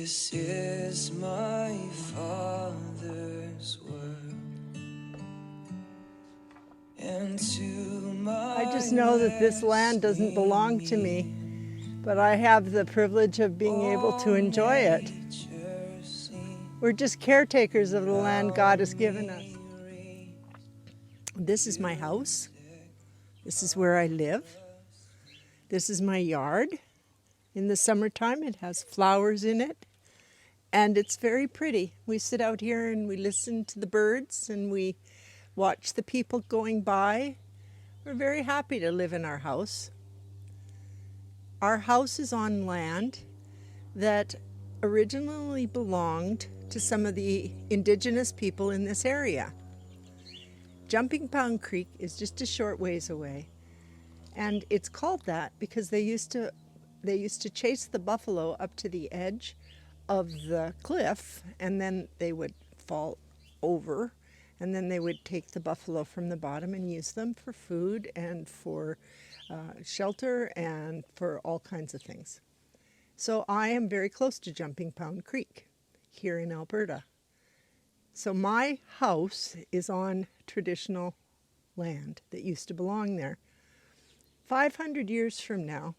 This is my Father's world, and to my I just know that this land doesn't belong to me, but I have the privilege of being able to enjoy it. We're just caretakers of the land God has given us. This is my house. This is where I live. This is my yard. In the summertime, it has flowers in it, and it's very pretty. We sit out here and we listen to the birds and we watch the people going by. We're very happy to live in our house. Our house is on land that originally belonged to some of the indigenous people in this area. Jumping Pound Creek is just a short ways away, and it's called that because they used to chase the buffalo up to the edge of the cliff, and then they would fall over, and then they would take the buffalo from the bottom and use them for food and for shelter and for all kinds of things. So I am very close to Jumping Pound Creek here in Alberta. So my house is on traditional land that used to belong there. 500 years from now,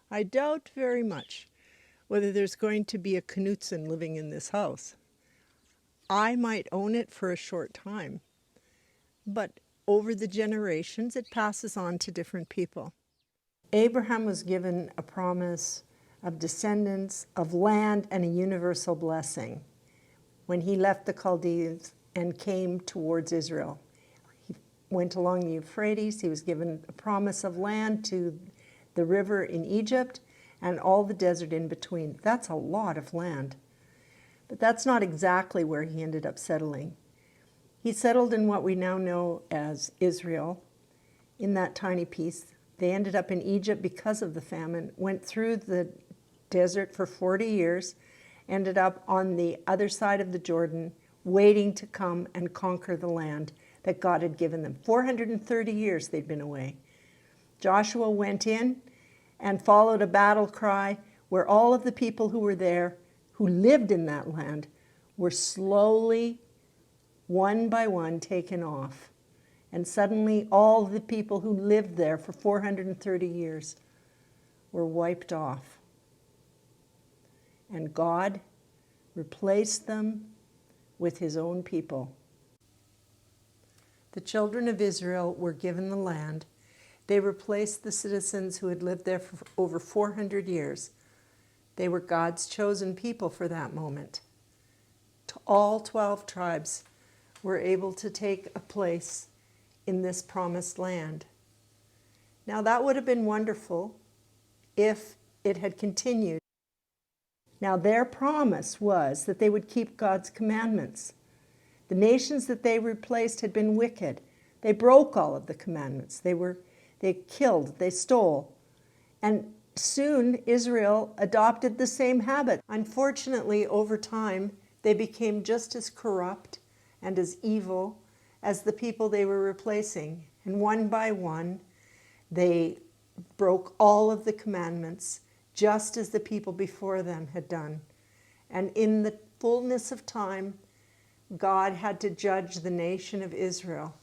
I doubt very much whether there's going to be a Knudtson living in this house. I might own it for a short time, but over the generations, it passes on to different people. Abraham was given a promise of descendants, of land, and a universal blessing when he left the Chaldeans and came towards Israel. He went along the Euphrates. He was given a promise of land to the river in Egypt and all the desert in between. That's a lot of land. But that's not exactly where he ended up settling. He settled in what we now know as Israel, in that tiny piece. They ended up in Egypt because of the famine, went through the desert for 40 years, ended up on the other side of the Jordan, waiting to come and conquer the land that God had given them. 430 years they'd been away. Joshua went in and followed a battle cry where all of the people who were there, who lived in that land, were slowly, one by one, taken off. And suddenly all the people who lived there for 430 years were wiped off. And God replaced them with his own people. The children of Israel were given the land. They replaced the citizens who had lived there for over 400 years. They were God's chosen people for that moment. All 12 tribes were able to take a place in this promised land. Now that would have been wonderful if it had continued. Now their promise was that they would keep God's commandments. The nations that they replaced had been wicked. They broke all of the commandments. They killed, they stole. And soon Israel adopted the same habit. Unfortunately, over time, they became just as corrupt and as evil as the people they were replacing. And one by one, they broke all of the commandments, just as the people before them had done. And in the fullness of time, God had to judge the nation of Israel.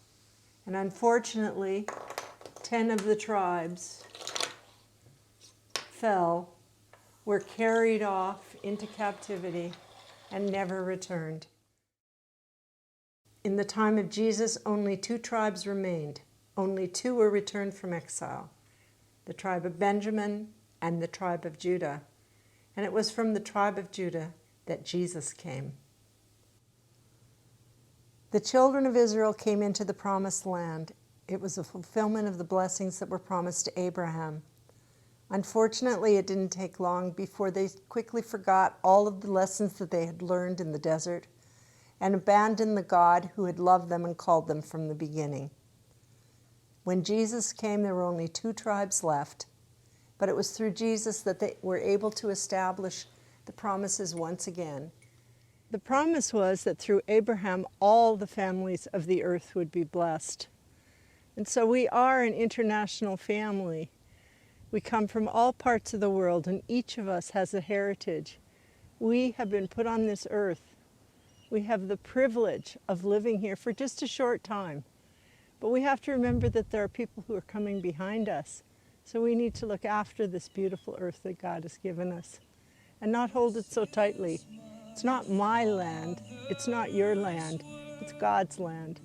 And unfortunately, 10 of the tribes fell, were carried off into captivity, and never returned. In the time of Jesus, only 2 tribes remained. Only 2 were returned from exile, the tribe of Benjamin and the tribe of Judah. And it was from the tribe of Judah that Jesus came. The children of Israel came into the promised land. It was a fulfillment of the blessings that were promised to Abraham. Unfortunately, it didn't take long before they quickly forgot all of the lessons that they had learned in the desert and abandoned the God who had loved them and called them from the beginning. When Jesus came, there were only 2 tribes left, but it was through Jesus that they were able to establish the promises once again. The promise was that through Abraham, all the families of the earth would be blessed. And so we are an international family. We come from all parts of the world, and each of us has a heritage We have been put on this earth. We have the privilege of living here for just a short time. But we have to remember that there are people who are coming behind us. So we need to look after this beautiful earth that God has given us and not hold it so tightly. It's not my land. It's not your land. It's God's land.